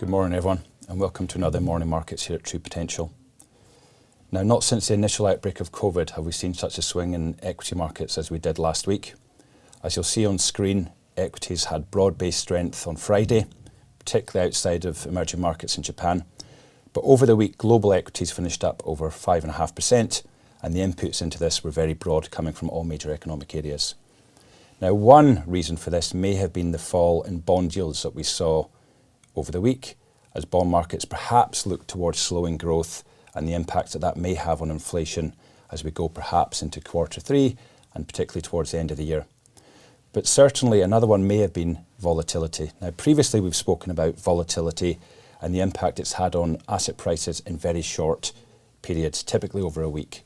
Good morning everyone and welcome to another Morning Markets here at True Potential. Now, not since the initial outbreak of COVID have we seen such a swing in equity markets as we did last week. As you'll see on screen, equities had broad-based strength on Friday, particularly outside of emerging markets in Japan. But over the week, global equities finished up over 5.5%, and the inputs into this were very broad, coming from all major economic areas. Now, one reason for this may have been the fall in bond yields that we saw over the week, as bond markets perhaps look towards slowing growth and the impact that that may have on inflation as we go perhaps into quarter three and particularly towards the end of the year. But certainly another one may have been volatility. Now, previously we've spoken about volatility and the impact it's had on asset prices in very short periods, typically over a week.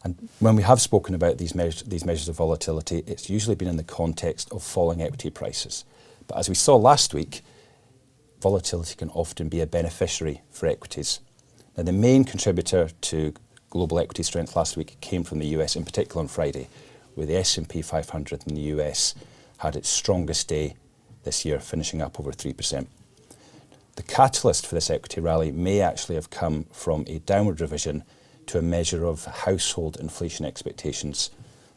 And when we have spoken about these measures of volatility, it's usually been in the context of falling equity prices. But as we saw last week, volatility can often be a beneficiary for equities. Now, the main contributor to global equity strength last week came from the US, in particular on Friday, where the S&P 500 in the US had its strongest day this year, finishing up over 3%. The catalyst for this equity rally may actually have come from a downward revision to a measure of household inflation expectations.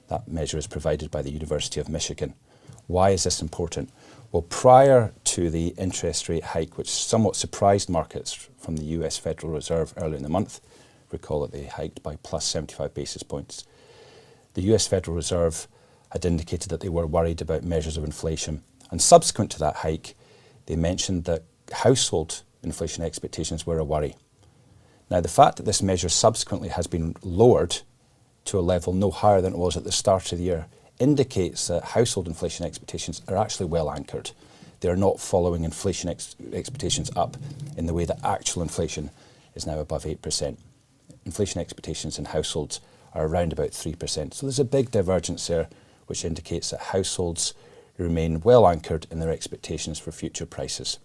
That measure is provided by the University of Michigan. Why is this important? Well, prior to the interest rate hike, which somewhat surprised markets from the US Federal Reserve earlier in the month, recall that they hiked by plus 75 basis points, the US Federal Reserve had indicated that they were worried about measures of inflation. And subsequent to that hike, they mentioned that household inflation expectations were a worry. Now, the fact that this measure subsequently has been lowered to a level no higher than it was at the start of the year indicates that household inflation expectations are actually well anchored. They are not following inflation expectations up in the way that actual inflation is now above 8%. Inflation expectations in households are around about 3%. So there's a big divergence there, which indicates that households remain well anchored in their expectations for future prices.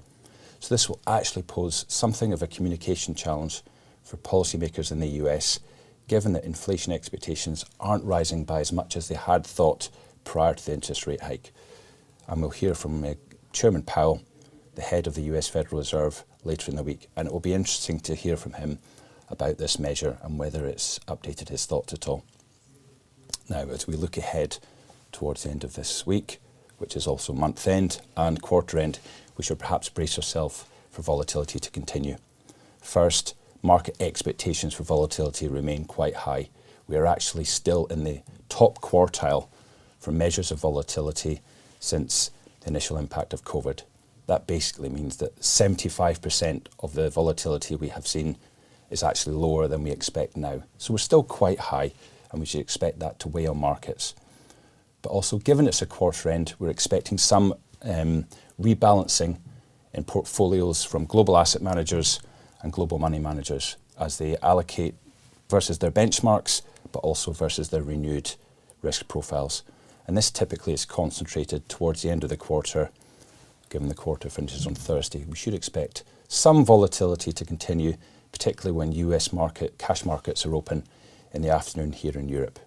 So this will actually pose something of a communication challenge for policymakers in the US, given that inflation expectations aren't rising by as much as they had thought prior to the interest rate hike. And we'll hear from Chairman Powell, the head of the US Federal Reserve, later in the week, and it will be interesting to hear from him about this measure and whether it's updated his thoughts at all. Now, as we look ahead towards the end of this week, which is also month end and quarter end, we should perhaps brace ourselves for volatility to continue. First, market expectations for volatility remain quite high. We are actually still in the top quartile for measures of volatility since the initial impact of COVID. That basically means that 75% of the volatility we have seen is actually lower than we expect now. So we're still quite high, and we should expect that to weigh on markets. But also, given it's a quarter end, we're expecting some rebalancing in portfolios from global asset managers and global money managers as they allocate versus their benchmarks, but also versus their renewed risk profiles. And this typically is concentrated towards the end of the quarter. Given the quarter finishes on Thursday, we should expect some volatility to continue, particularly when US cash markets are open in the afternoon here in Europe.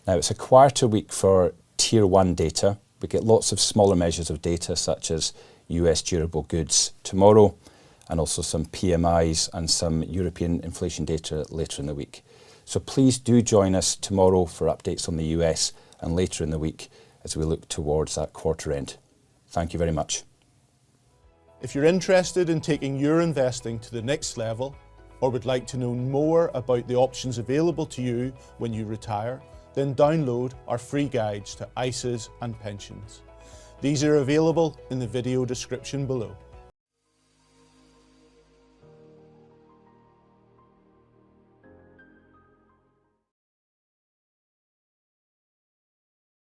Now, it's a quieter week for Tier 1 data. We get lots of smaller measures of data, such as US durable goods tomorrow, and also some PMIs and some European inflation data later in the week. So please do join us tomorrow for updates on the US and later in the week as we look towards that quarter end. Thank you very much. If you're interested in taking your investing to the next level, or would like to know more about the options available to you when you retire, then download our free guides to ISAs and pensions. These are available in the video description below.